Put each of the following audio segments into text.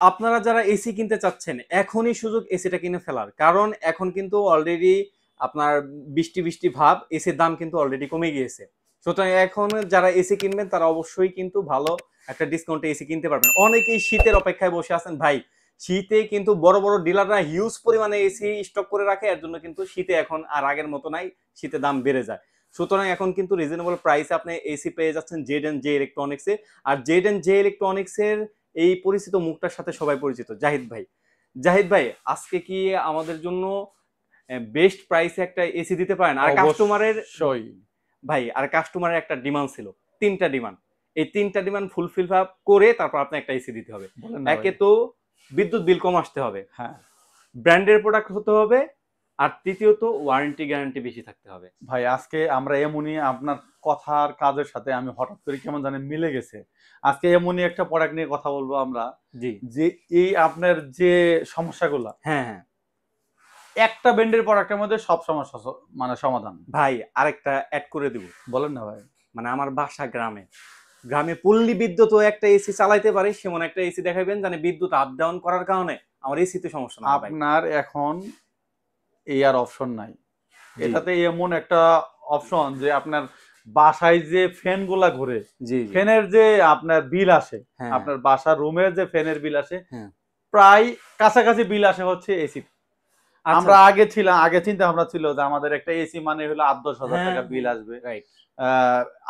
আপনারা যারা এসি কিনতে চাচ্ছেন এখনই সুযোগ এসিটা কিনে ফেলার, কারণ এখন কিন্তু অলরেডি আপনার বৃষ্টি বৃষ্টি ভাব, এসির দাম কিন্তু অলরেডি কমে গিয়েছে। সুতরাং এখন যারা এসি কিনবেন তারা অবশ্যই কিন্তু ভালো একটা ডিসকাউন্টে এসি কিনতে পারবেন। অনেকেই শীতের অপেক্ষায় বসে আছেন ভাই, শীতে কিন্তু বড় বড় ডিলাররা হিউজ পরিমাণে এসি স্টক করে রাখে, এর জন্য কিন্তু শীতে এখন আর আগের মতো নাই, শীতে দাম বেড়ে যায়। সুতরাং এখন কিন্তু রিজনেবল প্রাইসে আপনি এসি পেয়ে যাচ্ছেন জেড এন্ড জে ইলেকট্রনিক্সে। আর জেড এন্ড জে ইলেকট্রনিক্সের এই পরিচিত মুখটার সাথে সবাই পরিচিত, জাহিদ ভাই। জাহিদ ভাই, আজকে কি আমাদের জন্য বেস্ট প্রাইসে একটা এসি দিতে পারেন? আর কাস্টমারের অবশ্যই ভাই, আর কাস্টমারের একটা ডিমান্ড ছিল, তিনটা ডিমান্ড। এই তিনটা ডিমান্ড ফুলফিল করে তারপর আপনি একটা এসি দিতে হবে। বলেন না একে ভাই। তো বিদ্যুৎ বিল কম আসতে হবে, হ্যাঁ ব্র্যান্ডের প্রোডাক্ট হতে হবে, আর তৃতীয়ত ওয়ারেন্টি গ্যারান্টি বেশি থাকতে হবে। ভাই, আজকে আমরা এমনই আপনার কথার কাজের সাথে আমি হঠাৎ করে কেমন জানি মিলে গেছে। আজকে এমনই একটা প্রোডাক্ট নিয়ে কথা বলবো আমরা, জি। যে এই আপনার যে সমস্যাগুলো, হ্যাঁ হ্যাঁ একটা ব্র্যান্ডের প্রোডাক্টের মধ্যে সব সমস্যা মানে সমাধান। ভাই, আরেকটা অ্যাড করে দিব। বলেন না ভাই। মানে আমার বাসা গ্রামে, গ্রামে পল্লী বিদ্যুৎ একটা এসি চালাইতে পারে সেমন একটা এসি দেখাবেন, জানে বিদ্যুৎ আপ ডাউন করার কারণে আমার এসিতে সমস্যা না ভাই। আপনার এখন এই আর অপশন নাই। জি এটাতে এমন একটা অপশন যে আপনার বাসায় যে ফ্যান গুলা ঘুরে, জি জি। ফ্যানের যে আপনার বিল আসে, হ্যাঁ আপনার বাসার রুমের যে ফ্যানের বিল আসে, হ্যাঁ। প্রায় কাছাকাছি বিল আসে হচ্ছে এসি। আচ্ছা। আমরা আগে চিন্তা ভাবনা ছিল যে আমাদের একটা এসি মানে হলো ৮-১০ হাজার হ্যাঁ টাকা বিল আসবে, রাইট।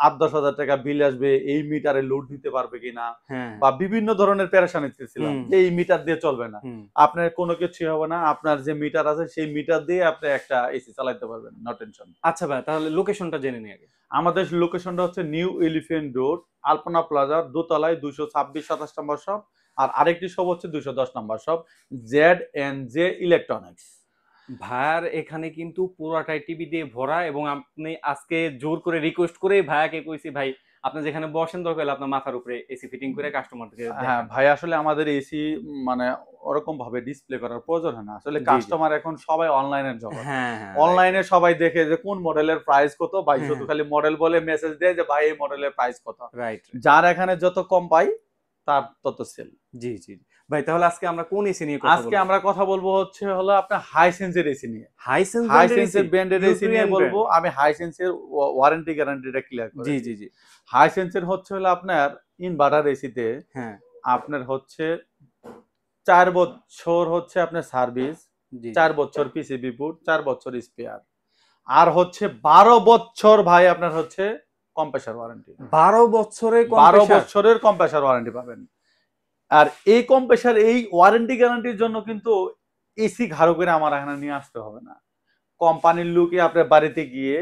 ৮-১০ হাজার টাকা বিল আসবে, এই মিটারে লোড দিতে পারবে কিনা, হ্যাঁ। বা বিভিন্ন ধরনের পেরেশানিতে ছিলাম হুম যে এই মিটার দিয়ে চলবে না। হুম। আপনার কোনো কিছু হবে না, আপনার যে মিটার আছে সেই মিটার দিয়ে আপনি একটা এসি চালাতে পারবেন, নো টেনশন। আচ্ছা ভাই, তাহলে লোকেশনটা জেনে নিই আগে। আমাদের লোকেশনটা হচ্ছে নিউ এলিফ্যান্ট রোড, আলপনা প্লাজার দোতলায় ২২৬-২৭ নম্বর শপ। আর আরেকটি শপ হচ্ছে ২১০ number shop, Z and J electronics. ভাইয়ার এখানে কিন্তু পুরাটাই টিভি দিয়ে ভরা, এবং আপনি আজকে জোর করে রিকোয়েস্ট করে ভাইয়াকে কইছি, ভাই আপনি যেখানে বসেন দরকার হলে আপনার মাথার উপরে এসি ফিটিং করে কাস্টমারকে হ্যাঁ দেখান। ভাই, আসলে আমাদের এসি মানে ওরকম ভাবে ডিসপ্লে করার প্রয়োজন হয় না। আসলে জি জি। কাস্টমার এখন সবাই অনলাইনের জগৎ। হ্যাঁ হ্যাঁ রাইট। অনলাইনে সবাই দেখে যে কোন মডেলের প্রাইস কত, ভাই হ্যাঁ শুধু খালি মডেল বলে মেসেজ দেয় যে ভাই এই মডেলের প্রাইস কত। রাইট। যার এখানে যত কম পাই তার তত সেল। জি জি জি। ভাই, তাহলে আজকে আমরা কোন এসি নিয়ে কথা আজকে বলবো? আমরা কথা বলবো হচ্ছে হলো আপনার হাইসেন্সের এসি নিয়ে। হাইসেন্স ব্র্যান্ডের এসি, হাইসেন্সের ব্র্যান্ডের এসি নিয়ে ইউক্রেন বলবো। ব্র্যান্ড। আমি হাইসেন্সের ওয়ারেন্টি গ্যারান্টিটা ক্লিয়ার করে জি দিই। জি জি। হাইসেন্সের হচ্ছে হলো আপনার ইনভার্টার এসিতে হ্যাঁ। আপনার হচ্ছে ৪ বছর হচ্ছে আপনার সার্ভিস, জি ৪ বছর পিসিবি বুট, ৪ বছর স্পেয়ার। আর হচ্ছে ১২ বছর ভাই আপনার হচ্ছে কম্প্রেসার ওয়ারেন্টি। ১২ বছরের ১২ কম্প্রেসার। বছরের কম্প্রেসার ওয়ারেন্টি পাবেন। আর এই কম্প্রেসার এই ওয়ারেন্টি গ্যারান্টির জন্য কিন্তু এসি ঘাড়ো করে আমার এখানে নিয়ে আসতে হবে না। কোম্পানির লোকই আপনার বাড়িতে গিয়ে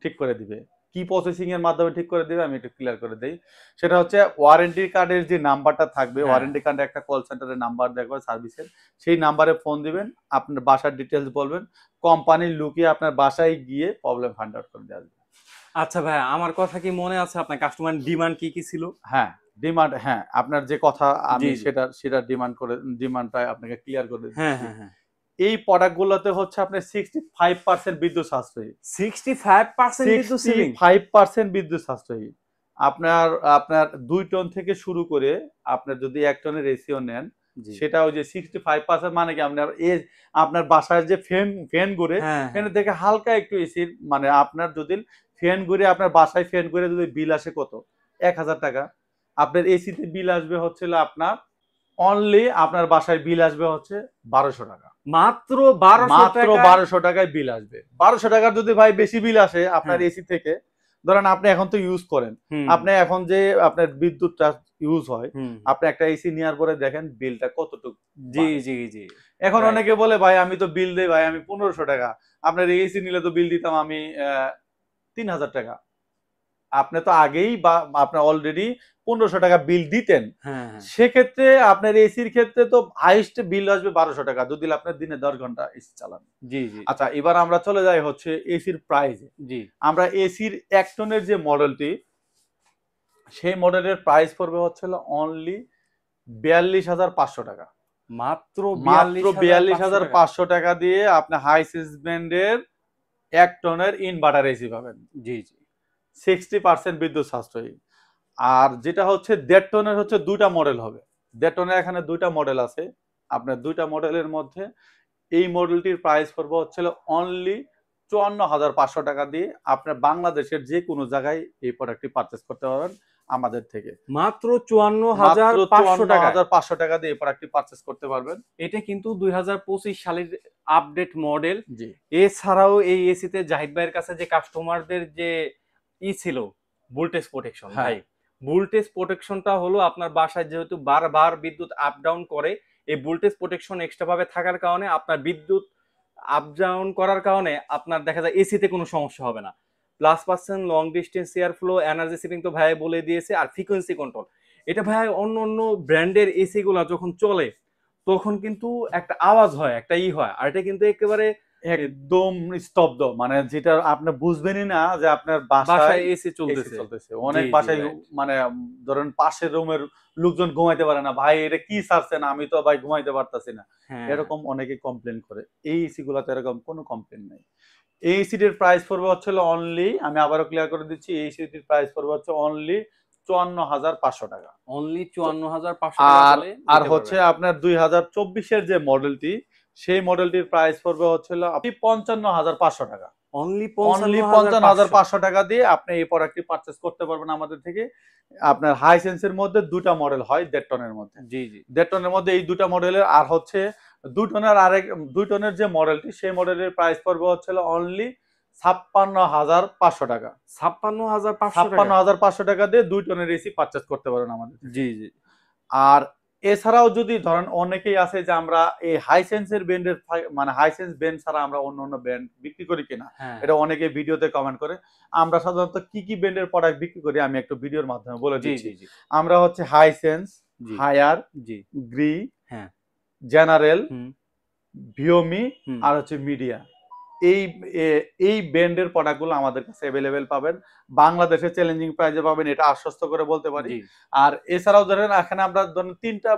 ঠিক করে দিবে। কি প্রসেসিং এর মাধ্যমে ঠিক করে দিবে আমি একটু ক্লিয়ার করে দেই। সেটা হচ্ছে ওয়ারেন্টি কার্ডের যে নাম্বারটা থাকবে, হ্যাঁ। ওয়ারেন্টি কার্ডে একটা কল সেন্টারের নাম্বার দেখবে সার্ভিসের। সেই নাম্বারে ফোন দিবেন, আপনার বাসার ডিটেইলস বলবেন। কোম্পানির লোকই আপনার বাসায় গিয়ে প্রবলেম ফাইন্ড আউট করে দিয়ে আসবে। আচ্ছা ভাই, আমার কথা কি মনে আছে আপনার কাস্টমার ডিমান্ড কি কি ছিল? হ্যাঁ, ডিমান্ড, হ্যাঁ, আপনার যে কথা জি আমি জি। সেটা ডিমান্ডটা আপনাকে ক্লিয়ার করে হ্যাঁ দিচ্ছি। হ্যাঁ হ্যাঁ। এই প্রোডাক্টগুলোতে হচ্ছে আপনার 65% বিদ্যুৎ সাশ্রয়ী। 65% বিদ্যুৎ সেভিং। 65% বিদ্যুৎ সাশ্রয়ী। আপনার আপনার ২ টন থেকে শুরু করে আপনার যদি ১ টনের এসিও নেন, জি। সেটা ওই যে 65% মানে কি আপনার বাসায় যে ফ্যান ঘুরে, হ্যাঁ হ্যাঁ। ফ্যানের থেকে হালকা একটু এসির মানে আপনার যদি ফ্যান ঘুরে আপনার বাসায় ফ্যান ঘুরে যদি বিল আসে কত? ৳১,০০০ টাকা। আপনার এসিতে বিল আসবে হচ্ছে হলো আপনার অনলি আপনার বাসায় বিল আসবে হচ্ছে ৳১২০০ টাকা। মাত্র ১২০০ মাত্র টাকা। ১২০০ টাকায় বিল আসবে। ১২০০ টাকার যদি ভাই বেশি বিল আসে আপনার হ্যাঁ। এসি থেকে, ধরেন আপনি এখন তো ইউজ করেন। হুম আপনি এখন যে আপনার বিদ্যুৎটা ইউজ হয়, হুম। আপনি একটা এসি নেওয়ার পরে দেখেন বিলটা কতটুক জি বাড়ে। জি জি। এখন রাইট। অনেকে বলে ভাই আমি তো বিল দেই ভাই আমি ৳১৫০০ টাকা। আপনার এই এসি নিলে তো বিল দিতাম আমি ৳৩,০০০ টাকা। আপনি তো আগেই বা আপনার অলরেডি ৳১৫০০ টাকা বিল দিতেন। হ্যাঁ হ্যাঁ। সেক্ষেত্রে আপনার এসির ক্ষেত্রে তো হাইয়েস্ট বিল আসবে ৳১২০০ টাকা যদি আপনার দিনে ১০ ঘন্টা এসি চালান। জি জি আচ্ছা, এবার আমরা চলে যাই হচ্ছে এসির প্রাইসে। জি। আমরা এসির ১ টনের যে মডেলটি, সেই মডেলের প্রাইস পড়বে হচ্ছে হলো অনলি ৳৪২,৫০০ টাকা। মাত্র মাত্র ৪২,৫০০ টাকা। ৳৪২,৫০০ টাকা দিয়ে আপনি হাইসেন্স ব্র্যান্ডের ১ টনের ইনভার্টার এসি পাবেন। জি জি। 60% বিদ্যুৎ সাশ্রয়ী। আর যেটা হচ্ছে ১.৫ টনের হচ্ছে ২ টা মডেল হবে। ডেটনের এখানে দুইটা মডেল আছে। আপনার দুইটা মডেলের মধ্যে এই মডেলটির প্রাইস পড়বে হচ্ছিল অনলি 54,500 টাকা দিয়ে। আপনার বাংলাদেশের যে কোনো জায়গায় এই প্রোডাক্টটি পারচেস করতে পারবেন আমাদের থেকে। মাত্র মাত্র 54,500 টাকা। 54,500 টাকা দিয়ে এই প্রোডাক্টটি পারচেস করতে পারবেন। এটা কিন্তু 2025 সালের আপডেট মডেল। জি। এছাড়াও এই এসিতে জাহিদ ভাইয়ের কাছে যে কাস্টমারদের যে ছিল ভোল্টেজ প্রোটেকশন, হ্যাঁ। ভাই ভোল্টেজ প্রোটেকশনটা হলো আপনার বাসায় যেহেতু বারবার বিদ্যুৎ আপ ডাউন করে, এই ভোল্টেজ প্রোটেকশন এক্সট্রা ভাবে থাকার কারণে আপনার বিদ্যুৎ আপ ডাউন করার কারণে আপনার দেখা যায় এসিতে কোনো সমস্যা হবে না। +% Long distance air flow, energy saving তো ভাই বলে দিয়েছে, আর ফ্রিকোয়েন্সি কন্ট্রোল। এটা ভাই অন্য অন্য ব্র্যান্ডের এসি গুলা যখন চলে তখন কিন্তু একটা আওয়াজ হয়, একটা হয়, আর এটা কিন্তু একেবারে একদম স্তব্ধ, মানে যেটা আপনি বুঝবেনই না যে আপনার বাসায় এসি এসি চলতেছে। চলতেছে। অনেক জি, জি, বাসায় right. মানে ধরেন পাশের রুমের লোকজন ঘুমাইতে পারে না, ভাই এটা কি ছাড়ছেন, আমি তো ভাই ঘুমাইতে পারতাছি না, হ্যাঁ, এরকম অনেকে কমপ্লেন করে। এই এসি গুলাতে এরকম কোনো কমপ্লেন নাই। এই এসিটির প্রাইস পড়বে হচ্ছে অনলি, আমি আবারও ক্লিয়ার করে দিচ্ছি, এই এসিটির প্রাইস পড়বে হচ্ছে অনলি 54,500 টাকা। অনলি 54,500 টাকা আর হলে আর নিতে হচ্ছে পারবেন। আপনার 2024 এর যে মডেলটি, সেই মডেলটির প্রাইস পড়বে হচ্ছিল আপনি 55,500 টাকা। অনলি অনলি 55,500 55,500 টাকা দিয়ে আপনি এই প্রোডাক্টটি পারচেজ করতে পারবেন আমাদের থেকে। আপনার হাইসেন্সের মধ্যে দুটা মডেল হয় 1.5 টনের মধ্যে। জি, জি। 1.5 টনের মধ্যে এই দুটা মডেলের, আর হচ্ছে 2 টনের আরেক 2 টনের যে মডেলটি, সেই মডেলের প্রাইস পড়বে হচ্ছিল অনলি 56,500 টাকা। 56,500 টাকা। 56,500 টাকা দিয়ে 2 টনের এসি পারচেজ করতে পারেন আমাদের থেকে। জি, জি। আর এছাড়াও যদি ধরেন অনেকেই আছে যে আমরা এই হাইসেন্সের ব্র্যান্ডের মানে হাইসেন্স ব্র্যান্ড ছাড়া আমরা অন্য অন্য ব্র্যান্ড বিক্রি করি কিনা, হ্যাঁ, এটা অনেকে ভিডিওতে কমেন্ট করে। আমরা সাধারণত কি কি ব্র্যান্ডের প্রোডাক্ট বিক্রি করি আমি একটু ভিডিওর মাধ্যমে বলে জি, দিচ্ছি। জি, জি, আমরা হচ্ছে হাইসেন্স, জি, হায়ার, জি। গ্রি, হ্যাঁ। জেনারেল, হুম, ভিওমি হুম। আর হচ্ছে মিডিয়া, এই এই ব্র্যান্ডের প্রোডাক্টগুলো আমাদের কাছে অ্যাভেলেবেল পাবেন। বাংলাদেশে চ্যালেঞ্জিং প্রাইসে পাবেন, এটা আশ্বস্ত করে বলতে পারি। জি। আর এছাড়াও ধরেন এখানে আমরা ধরেন 3টা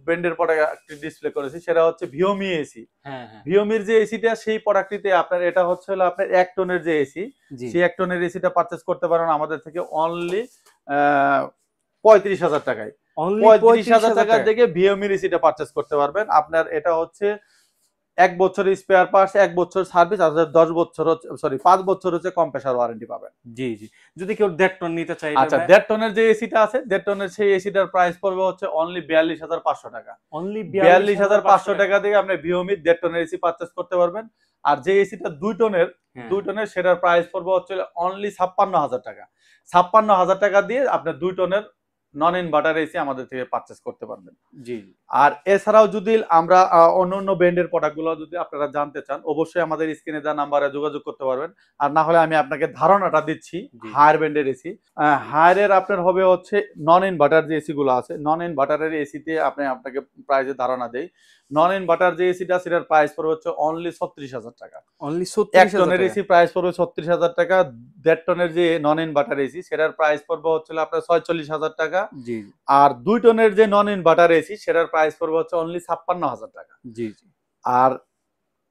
ব্র্যান্ডের প্রোডাক্ট ডিসপ্লে করেছি, সেটা হচ্ছে ভিওমি এসি। হ্যাঁ, হ্যাঁ। ভিওমির যে এসিটা, সেই প্রোডাক্টটিতে আপনার এটা হচ্ছে হলো আপনার 1 টনের যে এসি, জি। সেই 1 টনের এসিটা পারচেজ করতে পারেন আমাদের থেকে অনলি 35,000 টাকায়। অনলি 35,000 টাকা টাকা। থেকে ভিওমির এসিটা পারচেজ করতে পারবেন। আপনার এটা হচ্ছে 1 বছরের স্পেয়ার পার্টস, 1 বছর সার্ভিস, আর 10 বছর হচ্ছে, সরি 5 বছর হচ্ছে কম্প্রেসার ওয়ারেন্টি পাবেন। জি, জি। যদি কেউ 1.5 টন নিতে চায় এটা আচ্ছা, ভাই? 1.5 টনের যে এসিটা আছে, 1.5 টনের সেই এসিটার প্রাইস পড়বে হচ্ছে অনলি 42,500 টাকা। অনলি 42,500 টাকা দিয়ে আপনি ভিওমি 1.5 টনের এসি পারচেজ করতে পারবেন। আর যে এসিটা 2 টনের, হ্যাঁ। 2 টনের সেটার প্রাইস পড়বে হচ্ছে অনলি 56,000 টাকা। 56,000 টাকা দিয়ে আপনি 2 টনের নন ইনভার্টার এসি আমাদের থেকে পারচেজ করতে পারবেন। জি, আর এছাড়াও যদি আমরা অন্য অন্য ব্র্যান্ডের প্রোডাক্টগুলো যদি আপনারা জানতে চান, অবশ্যই আমাদের স্ক্রিনে দেওয়া নাম্বারে যোগাযোগ করতে পারবেন। আর না হলে আমি আপনাকে ধারণাটা দিচ্ছি জি। হায়ার ব্র্যান্ডের এসি। হায়ারের আপনার হবে হচ্ছে নন ইনভার্টার যে এসি গুলো আছে, নন ইনভার্টারের এসিতে আপনাকে প্রাইসের ধারণা দেই। নন ইনভার্টার যে এসিটা, সেটার প্রাইস পড়বে হচ্ছে অনলি 36,000 টাকা। অনলি 1 36,000 টনের টাকা। এসি প্রাইস পড়বে 36,000 টাকা। 1.5 টনের যে নন ইনভার্টার এসি, সেটার প্রাইস পড়বে হচ্ছে আপনার 46,000 টাকা। জি, আর 2 টনের যে নন ইনভার্টার এসি, সেটার প্রাইস পড়বে হচ্ছে অনলি 56,000 টাকা। জি, জি। আর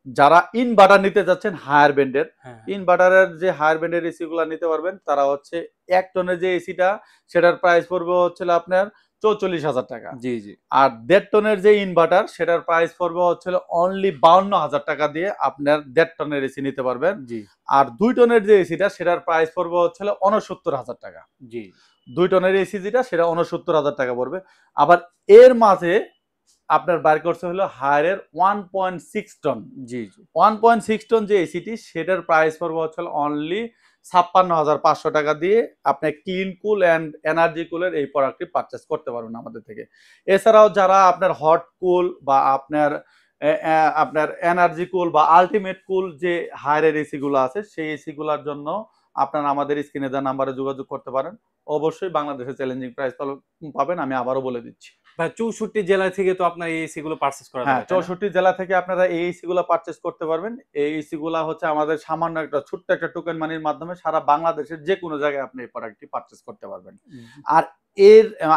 যারা ইনভার্টার নিতে যাচ্ছেন হায়ার ব্র্যান্ডের, হ্যাঁ, ইনভার্টারের যে হায়ার ব্র্যান্ডের এসি গুলা নিতে পারবেন, তারা হচ্ছে 1 টনের যে এসিটা, সেটার প্রাইস পড়বে হচ্ছে আপনার 44,000 টাকা। জি, জি। আর 1.5 টনের যে ইনভার্টার, সেটার প্রাইস পড়বে হচ্ছে অনলি 52,000 টাকা দিয়ে আপনার 1.5 টনের এসি নিতে পারবেন। জি, আর 2 টনের যে এসিটা, সেটার প্রাইস পড়বে হচ্ছে 69,000 টাকা। জি। 2 টনের এসি যেটা, সেটা 69,000 টাকা পড়বে। আবার এর মাঝে আপনার বাইর করছে হলো হায়ারের 1.6 টন। জি, জি। 1.6 টন যে এসিটি, সেটার প্রাইস পড়বে হচ্ছে অনলি 56,500 টাকা দিয়ে আপনি ক্লিন কুল অ্যান্ড এনার্জি কুলের এই প্রোডাক্টটি পারচেজ করতে পারবেন আমাদের থেকে। এছাড়াও যারা আপনার হট কুল বা আপনার এনার্জি কুল বা আলটিমেট কুল যে হায়ারের এসি গুলো আছে, সেই এসি গুলার জন্য আপনারা আমাদের স্ক্রিনে দেওয়া নাম্বারে যোগাযোগ করতে পারেন। অবশ্যই বাংলাদেশে চ্যালেঞ্জিং প্রাইস পাবেন, আমি আবারও বলে দিচ্ছি। ভাই 64 জেলা থেকে তো আপনার এই এসি গুলো পারচেজ করা হ্যাঁ, যাবে, তাই না? 64 জেলা থেকে আপনারা এই এসি গুলা পারচেজ করতে পারবেন। এই এসি গুলা হচ্ছে আমাদের সামান্য একটা ছোট্ট একটা টোকেন মানির মাধ্যমে সারা বাংলাদেশের যে কোনো জায়গায় আপনি এই প্রোডাক্টটি পারচেজ করতে পারবেন। আর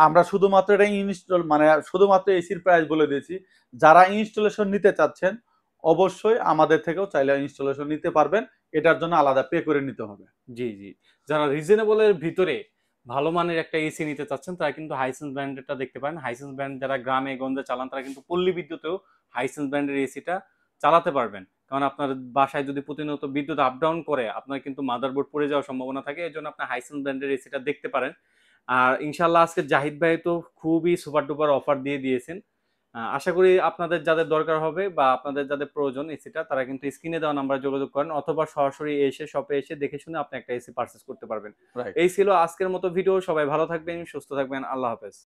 আমরা শুধুমাত্র এটা ইনস্টল, মানে শুধুমাত্র এসির প্রাইস বলে দিয়েছি। যারা ইনস্টলেশন নিতে চাচ্ছেন, অবশ্যই আমাদের থেকেও চাইলে ইনস্টলেশন নিতে পারবেন। এটার জন্য আলাদা পে করে নিতে হবে। জি, জি। যারা রিজনেবল এর ভিতরে ভালো মানের একটা এসি নিতে চাচ্ছেন তারা কিন্তু হাইসেন্স ব্র্যান্ডেরটা দেখতে পারেন। হাইসেন্স ব্র্যান্ড যারা গ্রামে গঞ্জে চালান তারা কিন্তু পল্লী বিদ্যুতেও হাইসেন্স ব্র্যান্ডের এসিটা চালাতে পারবেন। কারণ আপনার বাসায় যদি প্রতিনিয়ত বিদ্যুৎ আপ ডাউন করে আপনার কিন্তু মাদারবোর্ড পড়ে যাওয়ার সম্ভাবনা থাকে। এজন্য আপনি হাইসেন্স ব্র্যান্ডের এসিটা দেখতে পারেন। আর ইনশাআল্লাহ আজকে জাহিদ ভাই তো খুবই সুপার ডুপার অফার দিয়ে দিয়েছেন। আশা করি আপনাদের যাদের দরকার হবে বা আপনাদের যাদের প্রয়োজন এসিটা তারা কিন্তু স্ক্রিনে দেওয়া নাম্বারে যোগাযোগ করেন অথবা সরাসরি এসে শপে এসে দেখে শুনে আপনি একটা এসি পারচেজ করতে পারবেন। রাইট। এই ছিল আজকের মতো ভিডিও। সবাই ভালো থাকবেন, সুস্থ থাকবেন। আল্লাহ হাফেজ।